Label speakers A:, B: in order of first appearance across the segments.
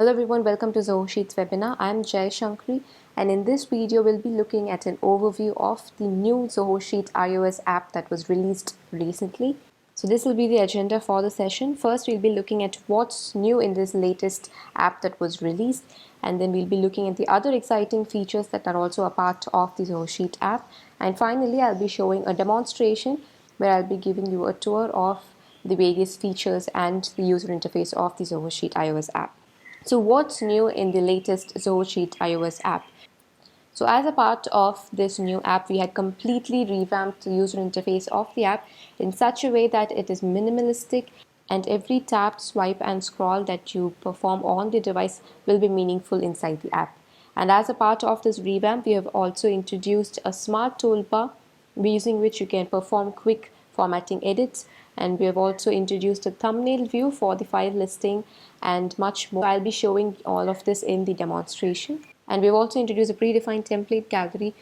A: Hello everyone, welcome to Zoho Sheet's webinar. I'm Jay Shankri, and in this video we'll be looking at an overview of the new Zoho Sheet iOS app that was released recently. So this will be the agenda for the session. First we'll be looking at what's new in this latest app that was released, and then we'll be looking at the other exciting features that are also a part of the Zoho Sheet app. And finally I'll be showing a demonstration where I'll be giving you a tour of the various features and the user interface of the Zoho Sheet iOS app. So what's new in the latest Zoho Sheet iOS app? So as a part of this new app, we had completely revamped the user interface of the app in such a way that it is minimalistic and every tap, swipe and scroll that you perform on the device will be meaningful inside the app. And as a part of this revamp, we have also introduced a smart toolbar using which you can perform quick formatting edits, and we have also introduced a thumbnail view for the file listing and much more. I'll be showing all of this in the demonstration. And we've also introduced a predefined template gallery.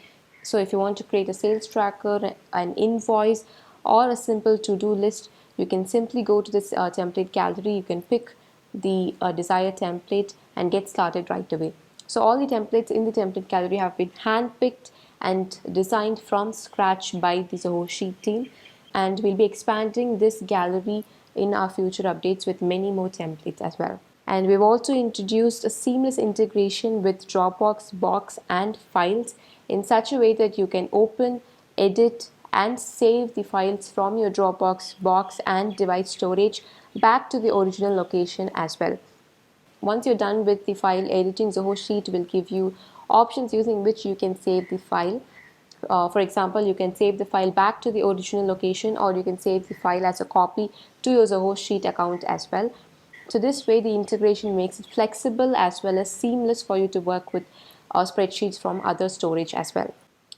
A: So if you want to create a sales tracker, an invoice, or a simple to-do list, you can simply go to this template gallery. You can pick the desired template and get started right away. So all the templates in the template gallery have been handpicked and designed from scratch by the Zoho Sheet team, and we'll be expanding this gallery in our future updates with many more templates as well. And we've also introduced a seamless integration with Dropbox, Box and Files in such a way that you can open, edit and save the files from your Dropbox, Box and device storage back to the original location as well. Once you're done with the file editing, Zoho Sheet will give you options using which you can save the file. For example, you can save the file back to the original location, or you can save the file as a copy to your Zoho Sheet account as well. So this way the integration makes it flexible as well as seamless for you to work with spreadsheets from other storage as well.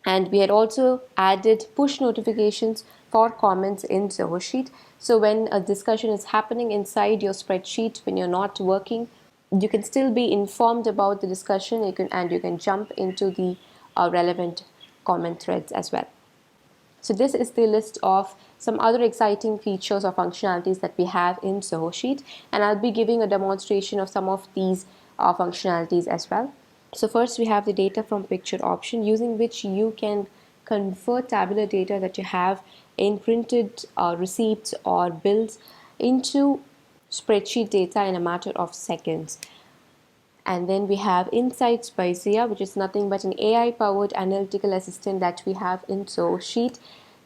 A: And we had also added push notifications for comments in Zoho Sheet. So when a discussion is happening inside your spreadsheet, when you're not working, you can still be informed about the discussion. You can jump into the relevant comment threads as well. So this is the list of some other exciting features or functionalities that we have in Zoho Sheet, and I'll be giving a demonstration of some of these functionalities as well. So first we have the data from picture option, using which you can convert tabular data that you have in printed receipts or bills into spreadsheet data in a matter of seconds. And then we have Insights by Zia, which is nothing but an AI-powered analytical assistant that we have in Zoho Sheet,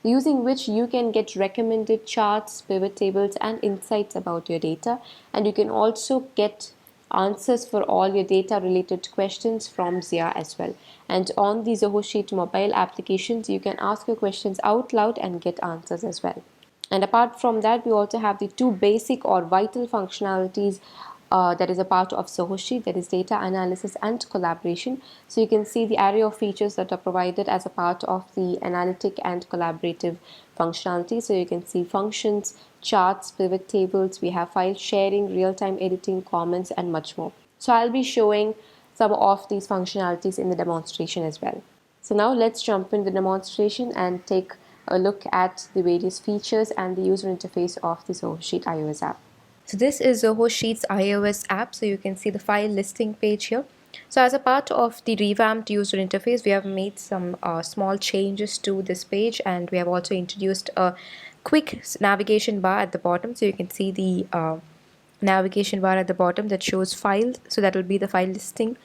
A: using which you can get recommended charts, pivot tables, and insights about your data. And you can also get answers for all your data-related questions from Zia as well. And on the Zoho Sheet mobile applications, you can ask your questions out loud and get answers as well. And apart from that, we also have the two basic or vital functionalities that is a part of Zoho Sheet, that is data analysis and collaboration. So you can see the array of features that are provided as a part of the analytic and collaborative functionality. So you can see functions, charts, pivot tables, we have file sharing, real-time editing, comments, and much more. So I'll be showing some of these functionalities in the demonstration as well. So now let's jump in the demonstration and take a look at the various features and the user interface of the Zoho Sheet iOS app. So this is Zoho Sheet's iOS app. So you can see the file listing page here. So as a part of the revamped user interface, we have made some small changes to this page, and we have also introduced a quick navigation bar at the bottom. So you can see the navigation bar at the bottom that shows files. So that will be the file listing.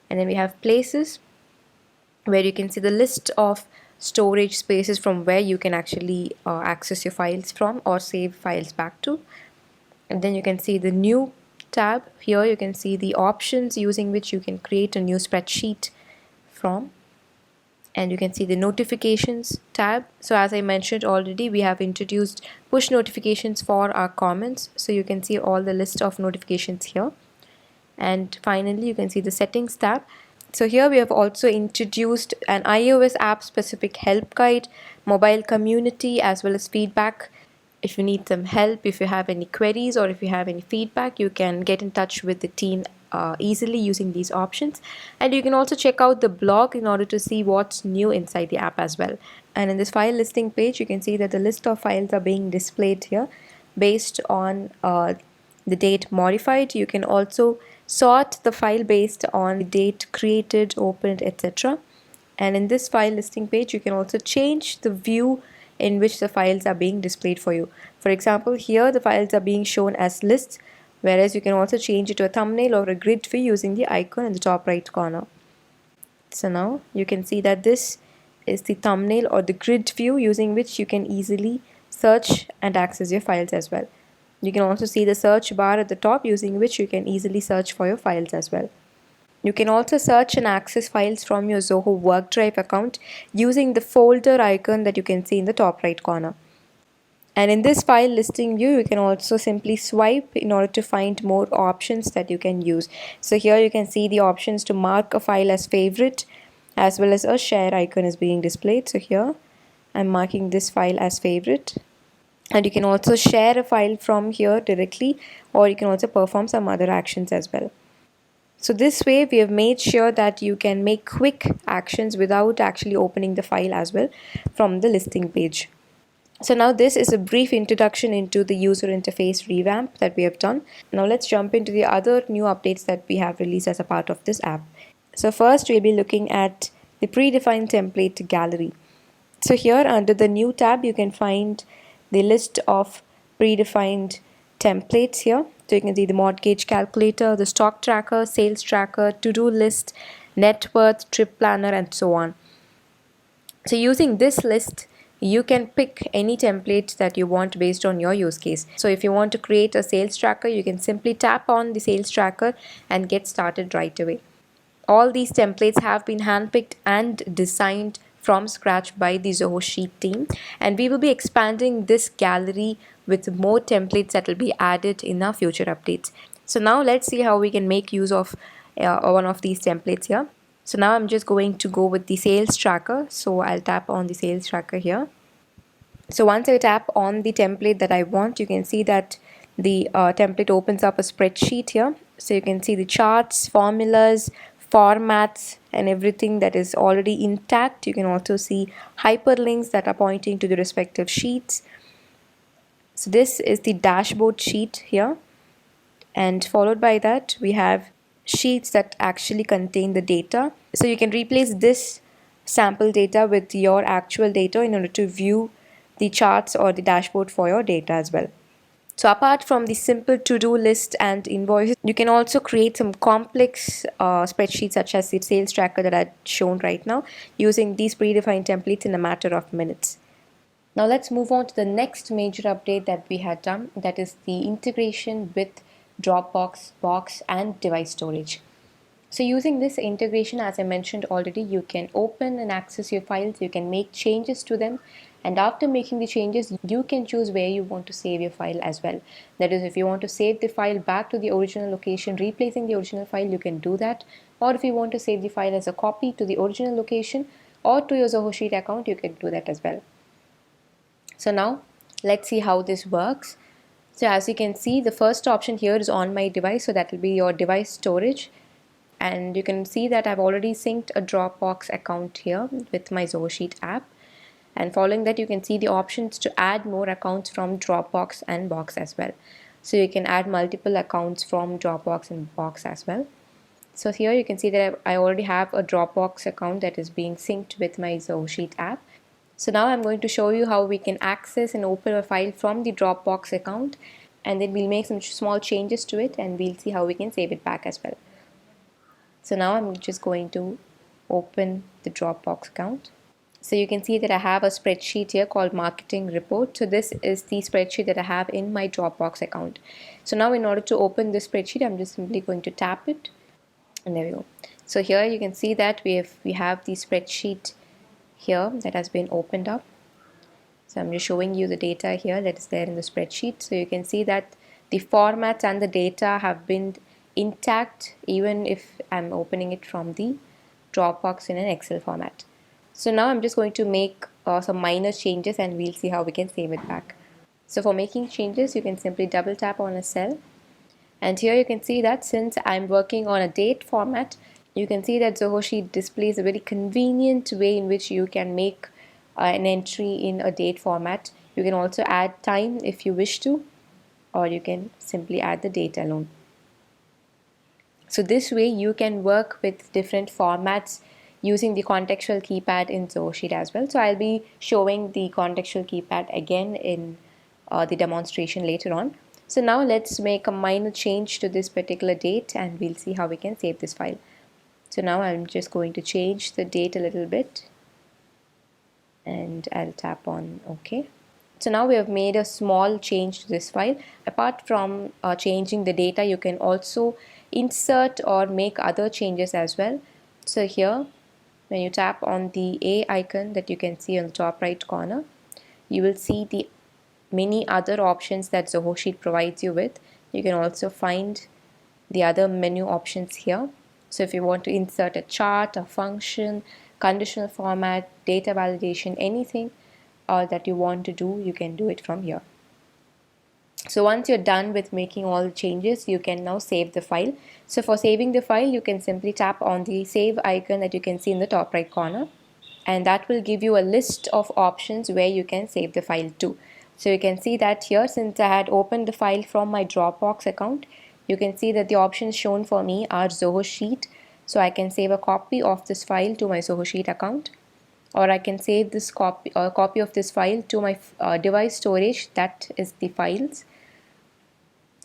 A: And then we have places, where you can see the list of storage spaces from where you can actually access your files from or save files back to. And then you can see the new tab. Here you can see the options using which you can create a new spreadsheet from. And you can see the notifications tab. So as I mentioned already, we have introduced push notifications for our comments. So you can see all the list of notifications here. And finally, you can see the settings tab. So here we have also introduced an iOS app specific help guide, mobile community, as well as feedback. If you need some help, if you have any queries or if you have any feedback, you can get in touch with the team easily using these options. And you can also check out the blog in order to see what's new inside the app as well. And in this file listing page, you can see that the list of files are being displayed here based on the date modified. You can also sort the file based on the date created, opened, etc. And in this file listing page, you can also change the view in which the files are being displayed for you. For example, here the files are being shown as lists, whereas you can also change it to a thumbnail or a grid view using the icon in the top right corner. So now you can see that this is the thumbnail or the grid view using which you can easily search and access your files as well. You can also see the search bar at the top using which you can easily search for your files as well. You can also search and access files from your Zoho OneDrive account using the folder icon that you can see in the top right corner. And in this file listing view, you can also simply swipe in order to find more options that you can use. So here you can see the options to mark a file as favorite, as well as a share icon is being displayed. So here I'm marking this file as favorite. And you can also share a file from here directly, or you can also perform some other actions as well. So this way we have made sure that you can make quick actions without actually opening the file as well from the listing page. So now this is a brief introduction into the user interface revamp that we have done. Now let's jump into the other new updates that we have released as a part of this app. So first we'll be looking at the predefined template gallery. So here under the new tab you can find the list of predefined templates here. So you can see the mortgage calculator, the stock tracker, sales tracker, to-do list, net worth, trip planner, and so on. So using this list, you can pick any template that you want based on your use case. So if you want to create a sales tracker, you can simply tap on the sales tracker and get started right away. All these templates have been handpicked and designed from scratch by the Zoho Sheet team, and we will be expanding this gallery with more templates that will be added in our future updates. So now let's see how we can make use of one of these templates here. So now I'm just going to go with the sales tracker. So I'll tap on the sales tracker here. So once I tap on the template that I want, you can see that the template opens up a spreadsheet here. So you can see the charts, formulas, formats, and everything that is already intact. You can also see hyperlinks that are pointing to the respective sheets. So this is the dashboard sheet here, and followed by that we have sheets that actually contain the data. So you can replace this sample data with your actual data in order to view the charts or the dashboard for your data as well. So apart from the simple to-do list and invoices, you can also create some complex spreadsheets such as the sales tracker that I've shown right now using these predefined templates in a matter of minutes. Now let's move on to the next major update that we had done, that is the integration with Dropbox, Box, and device storage. So using this integration, as I mentioned already, you can open and access your files, you can make changes to them, and after making the changes, you can choose where you want to save your file as well. That is, if you want to save the file back to the original location, replacing the original file, you can do that. Or if you want to save the file as a copy to the original location or to your Zoho Sheet account, you can do that as well. So now let's see how this works. So as you can see, the first option here is on my device, so that will be your device storage. And you can see that I've already synced a Dropbox account here with my Zoho Sheet app. And following that, you can see the options to add more accounts from Dropbox and Box as well. So you can add multiple accounts from Dropbox and Box as well. So here you can see that I already have a Dropbox account that is being synced with my Zoho Sheet app. So now I'm going to show you how we can access and open a file from the Dropbox account, and then we'll make some small changes to it and we'll see how we can save it back as well. So now I'm just going to open the Dropbox account. So you can see that I have a spreadsheet here called marketing report. So this is the spreadsheet that I have in my Dropbox account. So now in order to open this spreadsheet, I'm just simply going to tap it, and there we go. So here you can see that we have the spreadsheet here that has been opened up. So I'm just showing you the data here that is there in the spreadsheet. So you can see that the formats and the data have been intact even if I'm opening it from the Dropbox in an Excel format. So now I'm just going to make some minor changes and we'll see how we can save it back. So for making changes, you can simply double tap on a cell, and here you can see that since I'm working on a date format, you can see that Zoho Sheet displays a very convenient way in which you can make an entry in a date format. You can also add time if you wish to, or you can simply add the date alone. So this way you can work with different formats using the contextual keypad in Zoho Sheet as well. So I'll be showing the contextual keypad again in the demonstration later on. So now let's make a minor change to this particular date and we'll see how we can save this file. So now I'm just going to change the date a little bit and I'll tap on OK. So now we have made a small change to this file. Apart from changing the data, you can also insert or make other changes as well. So here, when you tap on the A icon that you can see on the top right corner, you will see the many other options that Zoho Sheet provides you with. You can also find the other menu options here. So if you want to insert a chart, a function, conditional format, data validation, anything that you want to do, you can do it from here. So once you're done with making all the changes, you can now save the file. So for saving the file, you can simply tap on the save icon that you can see in the top right corner, and that will give you a list of options where you can save the file to. So you can see that here, since I had opened the file from my Dropbox account, you can see that the options shown for me are Zoho Sheet. So I can save a copy of this file to my Zoho Sheet account, or I can save this copy of this file to my device storage, that is the files.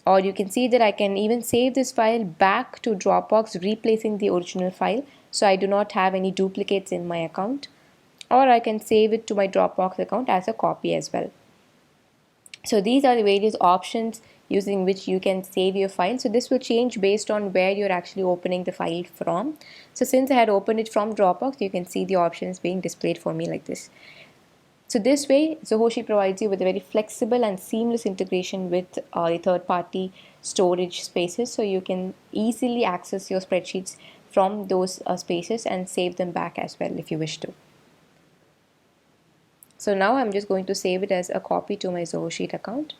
A: Or you can see that I can even save this file back to Dropbox, replacing the original file, so I do not have any duplicates in my account. Or I can save it to my Dropbox account as a copy as well. So these are the various options using which you can save your file. So this will change based on where you're actually opening the file from. So since I had opened it from Dropbox, you can see the options being displayed for me like this. So this way, Zoho Sheet provides you with a very flexible and seamless integration with the third-party storage spaces. So you can easily access your spreadsheets from those spaces and save them back as well if you wish to. So now I'm just going to save it as a copy to my Zoho Sheet account.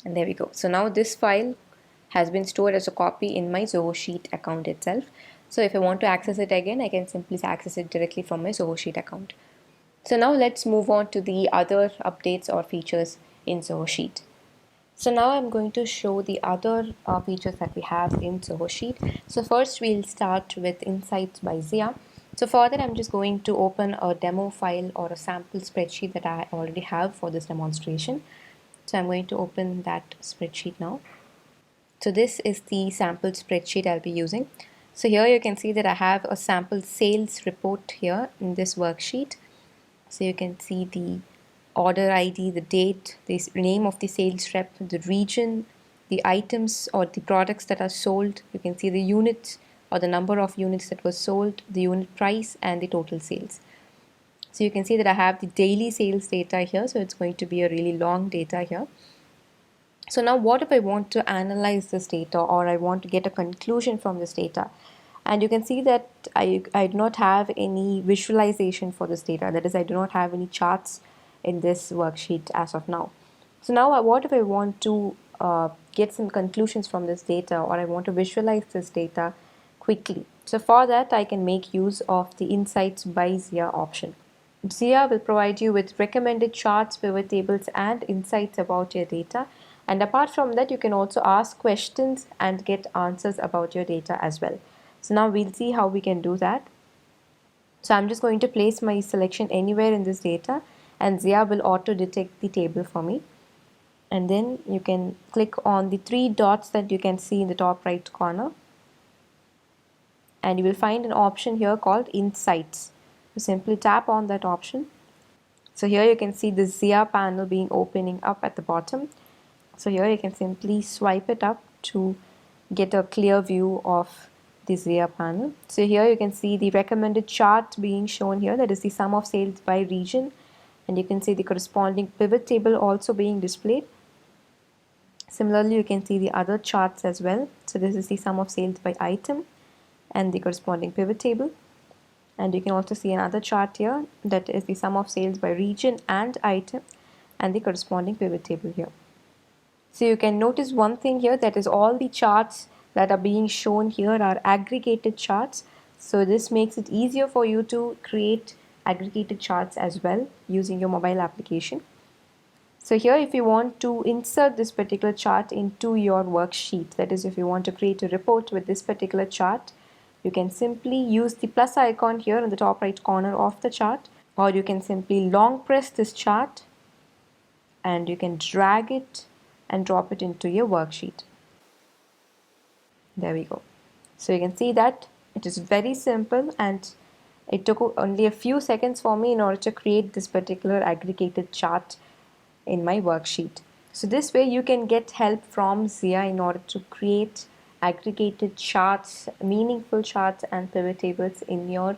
A: And there we go. So now this file has been stored as a copy in my Zoho Sheet account itself. So if I want to access it again, I can simply access it directly from my Zoho Sheet account. So now let's move on to the other updates or features in Zoho Sheet. So now I'm going to show the other features that we have in Zoho Sheet. So first we'll start with Insights by Zia. So for that, I'm just going to open a demo file or a sample spreadsheet that I already have for this demonstration. So I'm going to open that spreadsheet now. So this is the sample spreadsheet I'll be using. So here you can see that I have a sample sales report here in this worksheet. So you can see the order ID, the date, the name of the sales rep, the region, the items or the products that are sold. You can see the units or the number of units that was sold, the unit price, and the total sales. So you can see that I have the daily sales data here. So it's going to be a really long data here. So now what if I want to analyze this data, or I want to get a conclusion from this data? And you can see that I do not have any visualization for this data. That is, I do not have any charts in this worksheet as of now. So now what if I want to get some conclusions from this data, or I want to visualize this data quickly? So for that, I can make use of the Insights by Zia option. Zia will provide you with recommended charts, pivot tables, and insights about your data. And apart from that, you can also ask questions and get answers about your data as well. So now we'll see how we can do that. So I'm just going to place my selection anywhere in this data, and Zia will auto detect the table for me. And then you can click on the three dots that you can see in the top right corner, and you will find an option here called Insights. So simply tap on that option. So here you can see the Zia panel being opening up at the bottom. So here you can simply swipe it up to get a clear view of the Zia panel. So here you can see the recommended chart being shown here, that is the sum of sales by region, and you can see the corresponding pivot table also being displayed. Similarly, you can see the other charts as well. So this is the sum of sales by item and the corresponding pivot table. And you can also see another chart here, that is the sum of sales by region and item and the corresponding pivot table here. So you can notice one thing here, that is all the charts that are being shown here are aggregated charts. So this makes it easier for you to create aggregated charts as well using your mobile application. So here, if you want to insert this particular chart into your worksheet, that is, if you want to create a report with this particular chart, you can simply use the plus icon here in the top right corner of the chart, or you can simply long press this chart and you can drag it and drop it into your worksheet. There we go. So you can see that it is very simple, and it took only a few seconds for me in order to create this particular aggregated chart in my worksheet. So this way you can get help from Zia in order to create aggregated charts, meaningful charts and pivot tables in your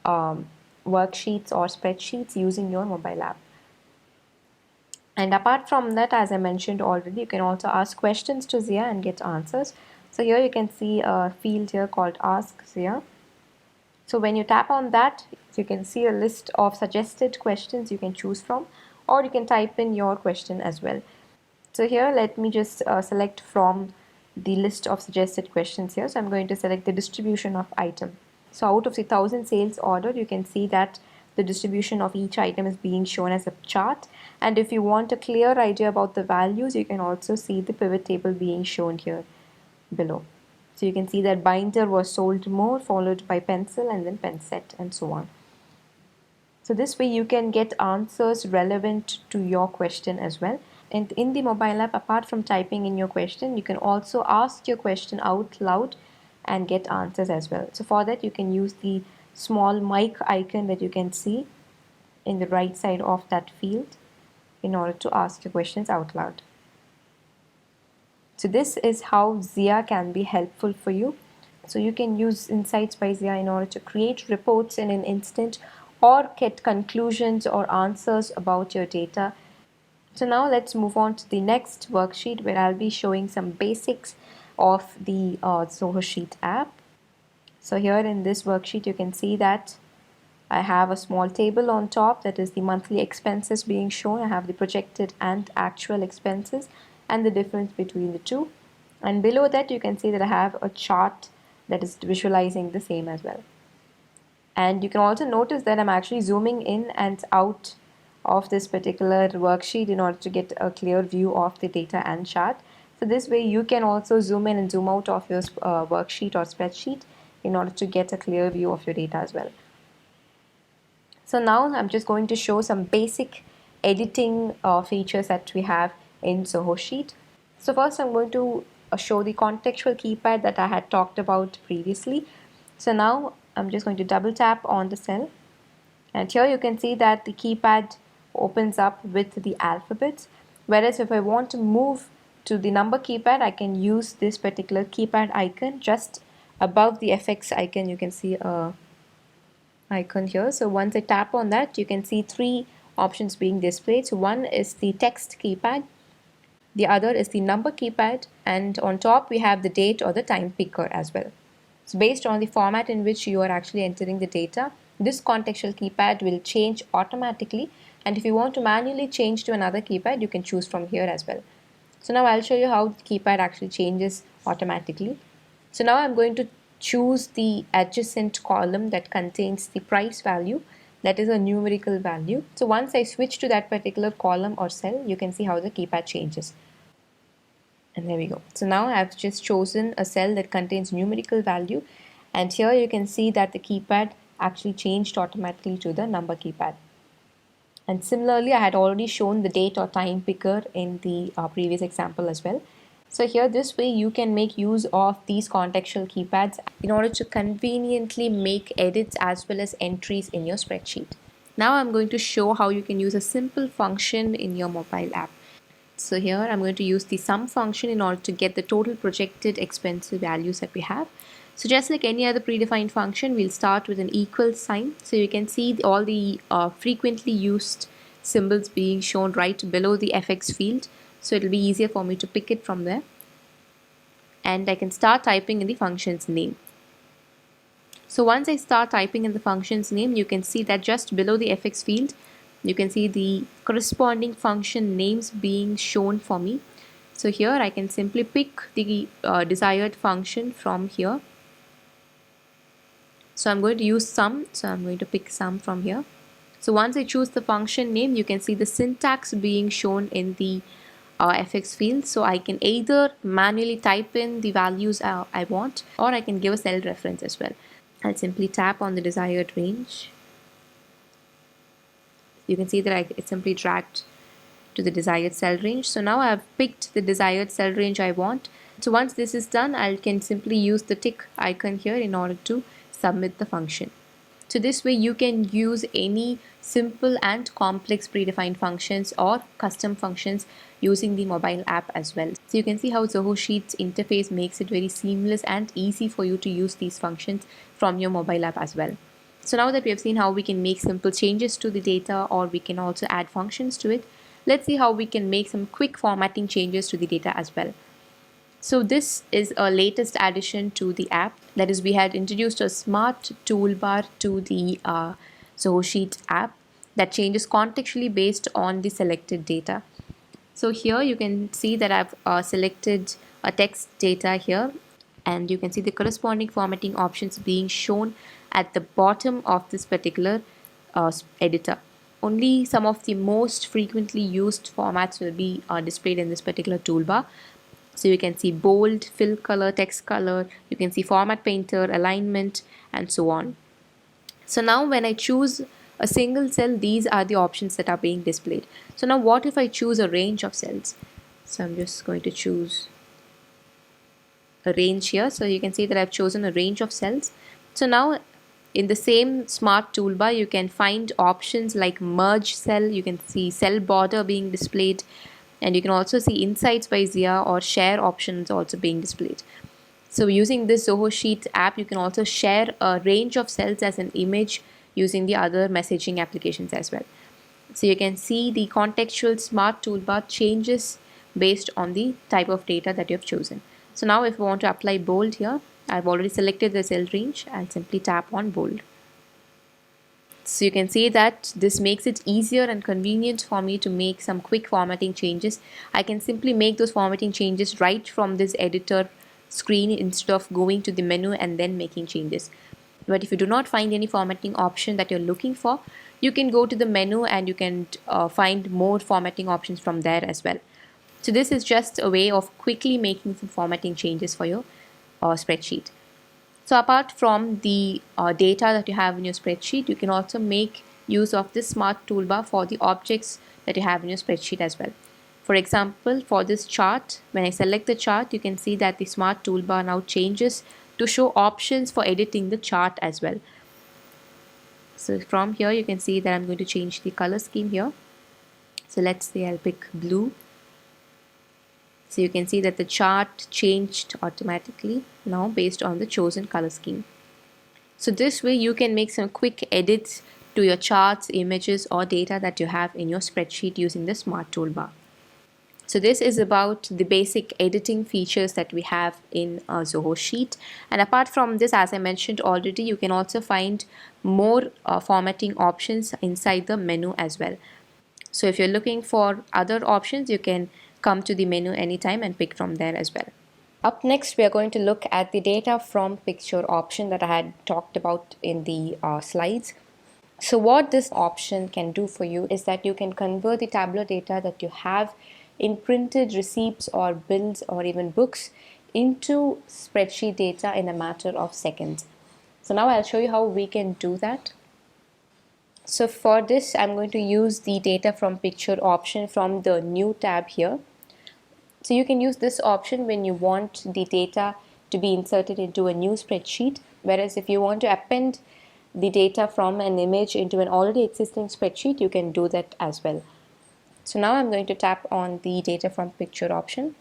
A: worksheets or spreadsheets using your mobile app. And apart from that, as I mentioned already, you can also ask questions to Zia and get answers. So here you can see a field here called Ask Zia. So when you tap on that, you can see a list of suggested questions you can choose from, or you can type in your question as well. So here, let me just select from the list of suggested questions here. So I'm going to select the distribution of item. So out of the 1000 sales order, you can see that the distribution of each item is being shown as a chart. And if you want a clear idea about the values, you can also see the pivot table being shown here below. So you can see that binder was sold more, followed by pencil and then pen set and so on. So this way you can get answers relevant to your question as well. And in the mobile app, apart from typing in your question, you can also ask your question out loud and get answers as well. So for that, you can use the small mic icon that you can see in the right side of that field in order to ask your questions out loud. So this is how Zia can be helpful for you. So you can use Insights by Zia in order to create reports in an instant or get conclusions or answers about your data. So now let's move on to the next worksheet, where I'll be showing some basics of the Zoho Sheet app. So here in this worksheet, you can see that I have a small table on top, that is the monthly expenses being shown. I have the projected and actual expenses and the difference between the two. And below that, you can see that I have a chart that is visualizing the same as well. And you can also notice that I'm actually zooming in and out of this particular worksheet in order to get a clear view of the data and chart. So this way you can also zoom in and zoom out of your worksheet or spreadsheet in order to get a clear view of your data as well. So now I'm just going to show some basic editing features that we have in Zoho Sheet. So first I'm going to show the contextual keypad that I had talked about previously. So now I'm just going to double tap on the cell, and here you can see that the keypad opens up with the alphabets, whereas if I want to move to the number keypad, I can use this particular keypad icon just above the FX icon. You can see a icon here. So once I tap on that, you can see three options being displayed. So one is the text keypad, the other is the number keypad, and on top we have the date or the time picker as well. So based on the format in which you are actually entering the data, this contextual keypad will change automatically, and if you want to manually change to another keypad, you can choose from here as well. So now I'll show you how the keypad actually changes automatically. So now I'm going to choose the adjacent column that contains the price value, that is a numerical value. So once I switch to that particular column or cell, you can see how the keypad changes. And there we go. So now I've just chosen a cell that contains numerical value, and here you can see that the keypad actually changed automatically to the number keypad. And similarly, I had already shown the date or time picker in the previous example as well. So here, this way you can make use of these contextual keypads in order to conveniently make edits as well as entries in your spreadsheet. Now I'm going to show how you can use a simple function in your mobile app. So here I'm going to use the sum function in order to get the total projected expense values that we have. So just like any other predefined function, we'll start with an equal sign. So you can see all the frequently used symbols being shown right below the FX field. So it'll be easier for me to pick it from there. And I can start typing in the function's name. So once I start typing in the function's name, you can see that just below the FX field, you can see the corresponding function names being shown for me. So here I can simply pick the desired function from here. So I'm going to use sum. So I'm going to pick sum from here. So once I choose the function name, you can see the syntax being shown in the FX field. So I can either manually type in the values I want, or I can give a cell reference as well. I'll simply tap on the desired range. You can see that it simply dragged to the desired cell range. So now I've picked the desired cell range I want. So once this is done, I can simply use the tick icon here in order to submit the function. So this way you can use any simple and complex predefined functions or custom functions using the mobile app as well. So you can see how Zoho Sheets interface makes it very seamless and easy for you to use these functions from your mobile app as well. So now that we have seen how we can make simple changes to the data, or we can also add functions to it, let's see how we can make some quick formatting changes to the data as well. So this is a latest addition to the app. That is, we had introduced a smart toolbar to the Zoho Sheet app that changes contextually based on the selected data. So here you can see that I've selected a text data here, and you can see the corresponding formatting options being shown at the bottom of this particular editor. Only some of the most frequently used formats will be displayed in this particular toolbar. So you can see bold, fill color, text color, you can see format painter, alignment, and so on. So now when I choose a single cell, these are the options that are being displayed. So now what if I choose a range of cells? So I'm just going to choose a range here. So you can see that I've chosen a range of cells. So now in the same smart toolbar, you can find options like merge cell, you can see cell border being displayed, and you can also see insights by Zia or share options also being displayed. So using this Zoho Sheet app, you can also share a range of cells as an image using the other messaging applications as well. So you can see the contextual smart toolbar changes based on the type of data that you have chosen. So now if we want to apply bold here, I've already selected the cell range. I'll simply tap on bold. So you can see that this makes it easier and convenient for me to make some quick formatting changes. I can simply make those formatting changes right from this editor screen instead of going to the menu and then making changes. But if you do not find any formatting option that you're looking for, you can go to the menu and you can find more formatting options from there as well. So this is just a way of quickly making some formatting changes for your spreadsheet. So apart from the data that you have in your spreadsheet, you can also make use of this smart toolbar for the objects that you have in your spreadsheet as well. For example, for this chart, when I select the chart, you can see that the smart toolbar now changes to show options for editing the chart as well. So from here, you can see that I'm going to change the color scheme here. So let's say I'll pick blue. So you can see that the chart changed automatically now based on the chosen color scheme. So this way you can make some quick edits to your charts, images, or data that you have in your spreadsheet using the smart toolbar. So this is about the basic editing features that we have in Zoho Sheet. And apart from this, as I mentioned already, you can also find more formatting options inside the menu as well. So if you're looking for other options, you can come to the menu anytime and pick from there as well. Up next, we are going to look at the data from picture option that I had talked about in the slides. So what this option can do for you is that you can convert the Tableau data that you have in printed receipts or bills or even books into spreadsheet data in a matter of seconds. So now I'll show you how we can do that. So for this, I'm going to use the data from picture option from the new tab here. So you can use this option when you want the data to be inserted into a new spreadsheet, whereas if you want to append the data from an image into an already existing spreadsheet, you can do that as well. So now I'm going to tap on the data from picture option.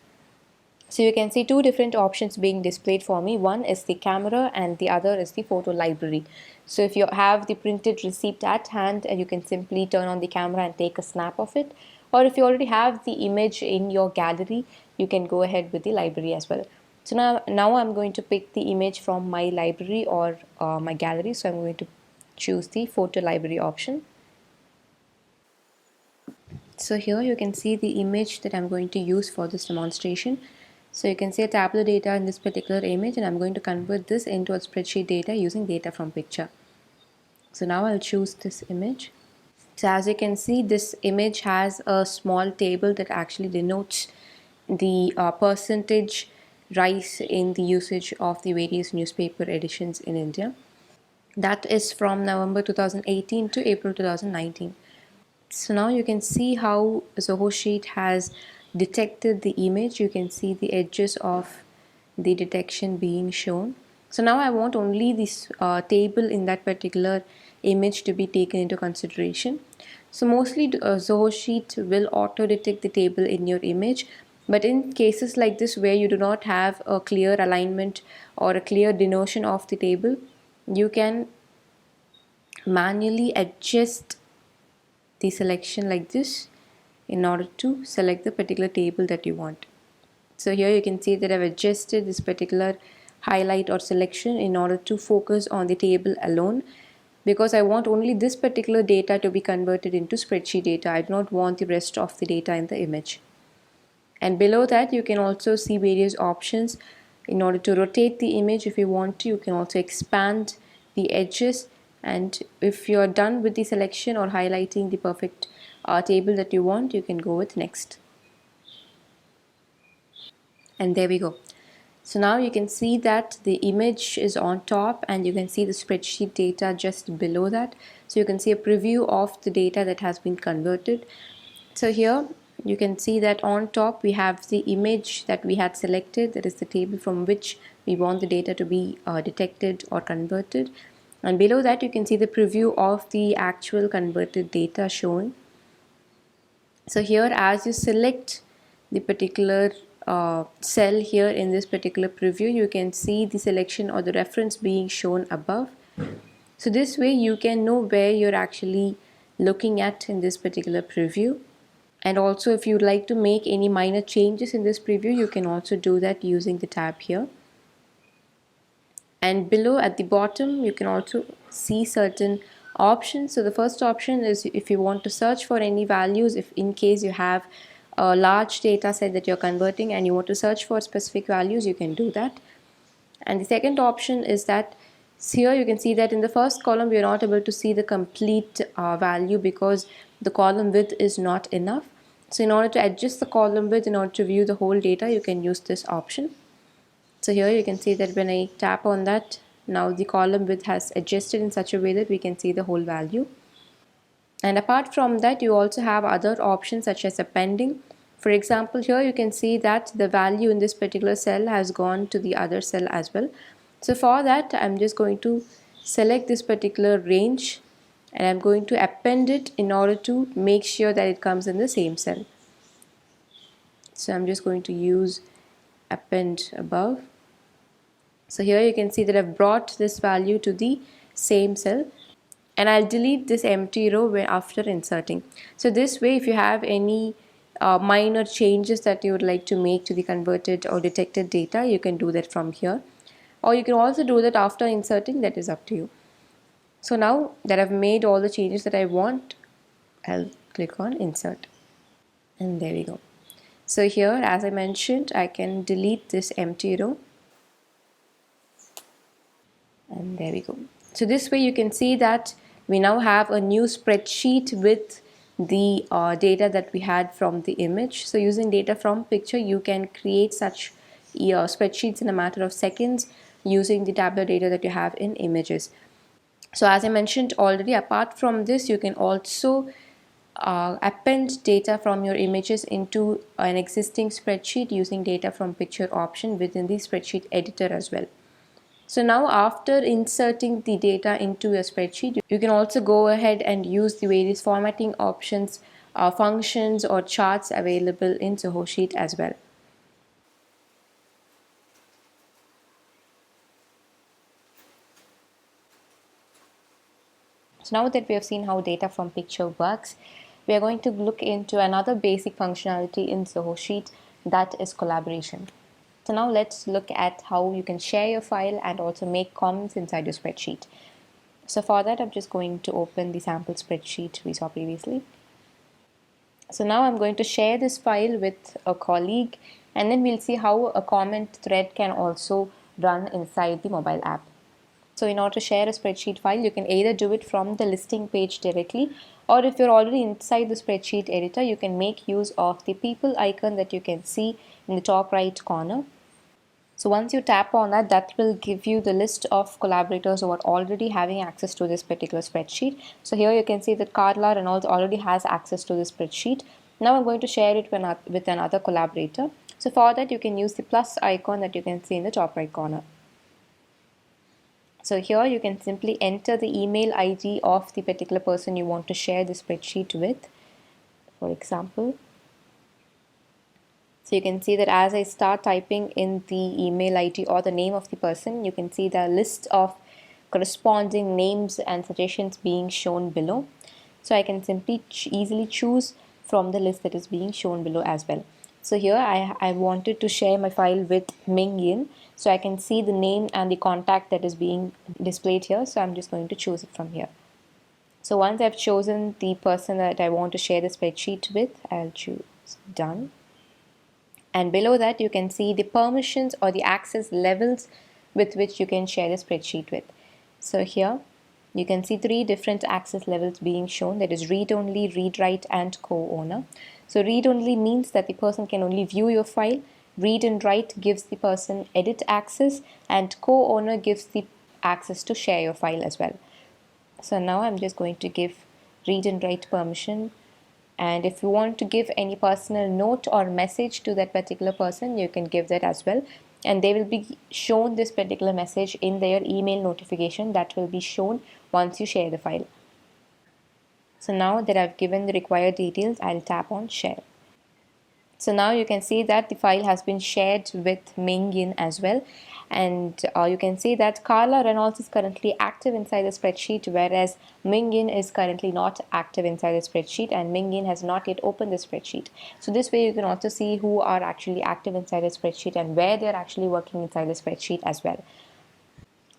A: So you can see two different options being displayed for me. One is the camera and the other is the photo library. So if you have the printed receipt at hand, you can simply turn on the camera and take a snap of it. Or if you already have the image in your gallery, you can go ahead with the library as well. So now I'm going to pick the image from my library or my gallery. So I'm going to choose the photo library option. So here you can see the image that I'm going to use for this demonstration. So you can see a Tableau data in this particular image, and I'm going to convert this into a spreadsheet data using data from picture. So now I'll choose this image. So as you can see, this image has a small table that actually denotes the percentage rise in the usage of the various newspaper editions in India. That is from November 2018 to April 2019. So now you can see how Zoho Sheet has detected the image. You can see the edges of the detection being shown. So now I want only this table in that particular image to be taken into consideration. So mostly Zoho Sheet will auto detect the table in your image, but in cases like this where you do not have a clear alignment or a clear denotion of the table, you can manually adjust the selection like this in order to select the particular table that you want. So here you can see that I've adjusted this particular highlight or selection in order to focus on the table alone, because I want only this particular data to be converted into spreadsheet data. I do not want the rest of the data in the image. And below that you can also see various options in order to rotate the image. If you want to, you can also expand the edges, and if you're done with the selection or highlighting the perfect table that you want, you can go with next. And there we go. So now you can see that the image is on top and you can see the spreadsheet data just below that. So you can see a preview of the data that has been converted. So here you can see that on top we have the image that we had selected, that is the table from which we want the data to be detected or converted. And below that you can see the preview of the actual converted data shown. So here, as you select the particular cell here in this particular preview, you can see the selection or the reference being shown above. So this way you can know where you're actually looking at in this particular preview. And also if you'd like to make any minor changes in this preview, you can also do that using the tab here. And below at the bottom you can also see certain options. So the first option is if you want to search for any values, if in case you have a large data set that you're converting and you want to search for specific values, you can do that. And the second option is that here you can see that in the first column we are not able to see the complete value because the column width is not enough. So in order to adjust the column width, in order to view the whole data, you can use this option. So here you can see that when I tap on that, now the column width has adjusted in such a way that we can see the whole value. And apart from that, you also have other options such as appending. For example, here you can see that the value in this particular cell has gone to the other cell as well. So for that, I'm just going to select this particular range and I'm going to append it in order to make sure that it comes in the same cell. So I'm just going to use append above. So here you can see that I've brought this value to the same cell, and I'll delete this empty row after inserting. So this way, if you have any minor changes that you would like to make to the converted or detected data, you can do that from here, or you can also do that after inserting. That is up to you. So now that I've made all the changes that I want, I'll click on insert, and there we go. So here, as I mentioned, I can delete this empty row, and there we go. So this way you can see that we now have a new spreadsheet with the data that we had from the image. So using data from picture, you can create such spreadsheets in a matter of seconds using the tableau data that you have in images. So as I mentioned already, apart from this, you can also append data from your images into an existing spreadsheet using data from picture option within the spreadsheet editor as well. So now after inserting the data into a spreadsheet, you can also go ahead and use the various formatting options, functions or charts available in Zoho Sheet as well. So now that we have seen how data from picture works, we are going to look into another basic functionality in Zoho Sheet, that is collaboration. So now let's look at how you can share your file and also make comments inside your spreadsheet. So for that, I'm just going to open the sample spreadsheet we saw previously. So now I'm going to share this file with a colleague, and then we'll see how a comment thread can also run inside the mobile app. So in order to share a spreadsheet file, you can either do it from the listing page directly, or if you're already inside the spreadsheet editor, you can make use of the people icon that you can see in the top right corner. So once you tap on that, that will give you the list of collaborators who are already having access to this particular spreadsheet. So here you can see that Carla Reynolds already has access to this spreadsheet. Now I'm going to share it with another collaborator. So for that, you can use the plus icon that you can see in the top right corner. So here you can simply enter the email ID of the particular person you want to share the spreadsheet with, for example. So you can see that as I start typing in the email ID or the name of the person, you can see the list of corresponding names and suggestions being shown below. So I can simply easily choose from the list that is being shown below as well. So here I wanted to share my file with Ming Yin. So I can see the name and the contact that is being displayed here. So I'm just going to choose it from here. So once I've chosen the person that I want to share the spreadsheet with, I'll choose done. And below that, you can see the permissions or the access levels with which you can share the spreadsheet with. So here you can see 3 different access levels being shown, that is read only, read write, and co-owner. So read only means that the person can only view your file. Read and write gives the person edit access, and co-owner gives the access to share your file as well. So now I'm just going to give read and write permission. And if you want to give any personal note or message to that particular person, you can give that as well. And they will be shown this particular message in their email notification that will be shown once you share the file. So now that I've given the required details, I'll tap on share. So now you can see that the file has been shared with Ming Yin as well. And you can see that Carla Reynolds is currently active inside the spreadsheet, whereas Ming Yin is currently not active inside the spreadsheet, and Ming Yin has not yet opened the spreadsheet. So this way you can also see who are actually active inside the spreadsheet and where they're actually working inside the spreadsheet as well.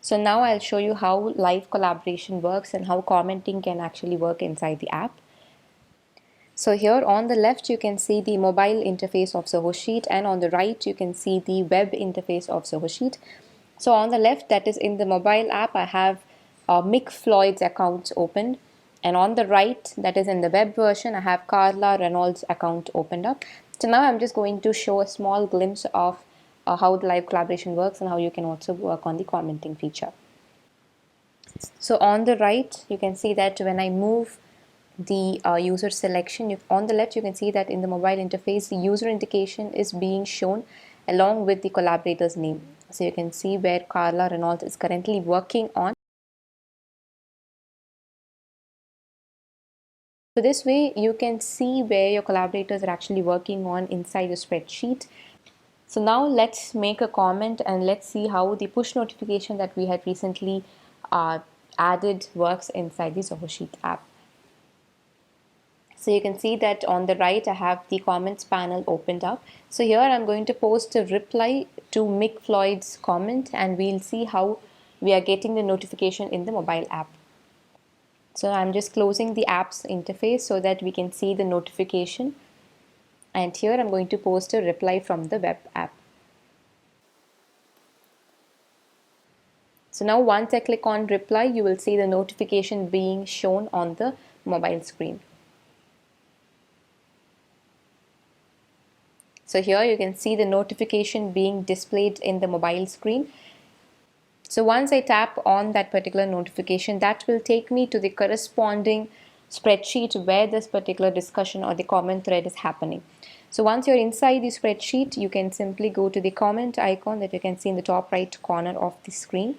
A: So now I'll show you how live collaboration works and how commenting can actually work inside the app. So here on the left, you can see the mobile interface of Zoho Sheet, and on the right, you can see the web interface of Zoho Sheet. So on the left, that is in the mobile app, I have Mick Floyd's account opened. And on the right, that is in the web version, I have Carla Reynolds' account opened up. So now I'm just going to show a small glimpse of how the live collaboration works and how you can also work on the commenting feature. So on the right, you can see that when I move the user selection, on the left you can see that in the mobile interface the user indication is being shown along with the collaborator's name. So you can see where Carla Reynolds is currently working on. So this way you can see where your collaborators are actually working on inside the spreadsheet. So now let's make a comment and let's see how the push notification that we had recently added works inside the Zoho Sheet app. So you can see that on the right, I have the comments panel opened up. So here I'm going to post a reply to Mick Floyd's comment, and we'll see how we are getting the notification in the mobile app. So I'm just closing the app's interface so that we can see the notification. And here I'm going to post a reply from the web app. So now once I click on reply, you will see the notification being shown on the mobile screen. So here you can see the notification being displayed in the mobile screen. So once I tap on that particular notification, that will take me to the corresponding spreadsheet where this particular discussion or the comment thread is happening. So once you're inside the spreadsheet, you can simply go to the comment icon that you can see in the top right corner of the screen.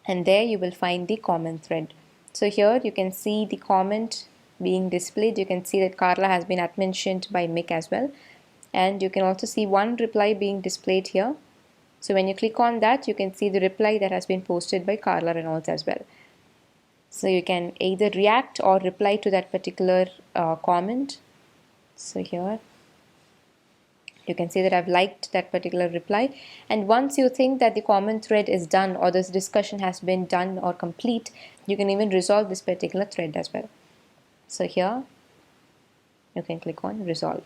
A: And there you will find the comment thread. So here you can see the comment being displayed. You can see that Carla has been mentioned by Mick as well. And you can also see one reply being displayed here. So when you click on that, you can see the reply that has been posted by Carla Reynolds as well. So you can either react or reply to that particular comment. So here you can see that I've liked that particular reply. And once you think that the comment thread is done or this discussion has been done or complete, you can even resolve this particular thread as well. So here you can click on resolve.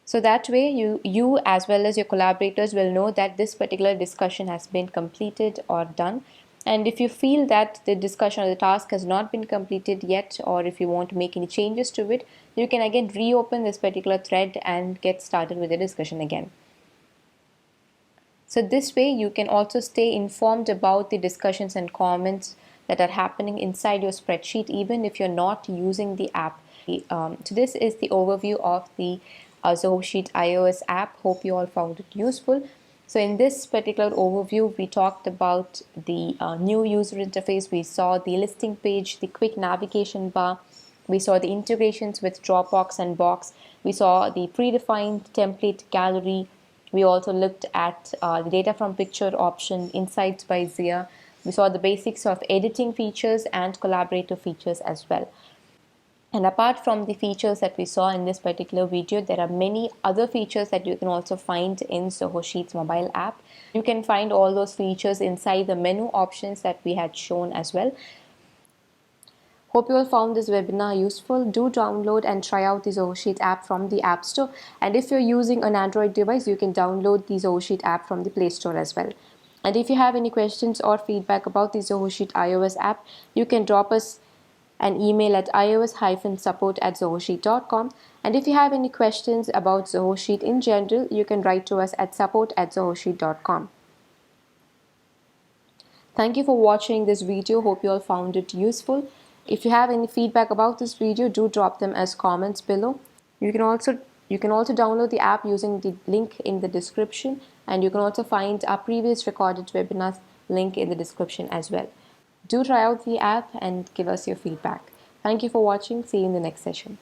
A: So that way you as well as your collaborators will know that this particular discussion has been completed or done. And if you feel that the discussion or the task has not been completed yet, or if you want to make any changes to it, you can again reopen this particular thread and get started with the discussion again. So this way you can also stay informed about the discussions and comments that are happening inside your spreadsheet even if you're not using the app. So this is the overview of the Zoho Sheet iOS app. Hope you all found it useful. So in this particular overview, we talked about the new user interface. We saw the listing page, the quick navigation bar. We saw the integrations with Dropbox and Box. We saw the predefined template gallery. We also looked at the data from picture option, insights by Zia. We saw the basics of editing features and collaborator features as well. And apart from the features that we saw in this particular video, there are many other features that you can also find in Zoho Sheets mobile app. You can find all those features inside the menu options that we had shown as well. Hope you all found this webinar useful. Do download and try out the Zoho Sheet app from the App Store. And if you're using an Android device, you can download the Zoho Sheet app from the Play Store as well. And if you have any questions or feedback about the Zoho Sheet iOS app, you can drop us an email at ios-support@zohosheet.com. And if you have any questions about Zoho Sheet in general, you can write to us at support@zohosheet.com. Thank you for watching this video. Hope you all found it useful. If you have any feedback about this video, do drop them as comments below. You can also download the app using the link in the description, and you can also find our previous recorded webinars link in the description as well. Do try out the app and give us your feedback. Thank you for watching. See you in the next session.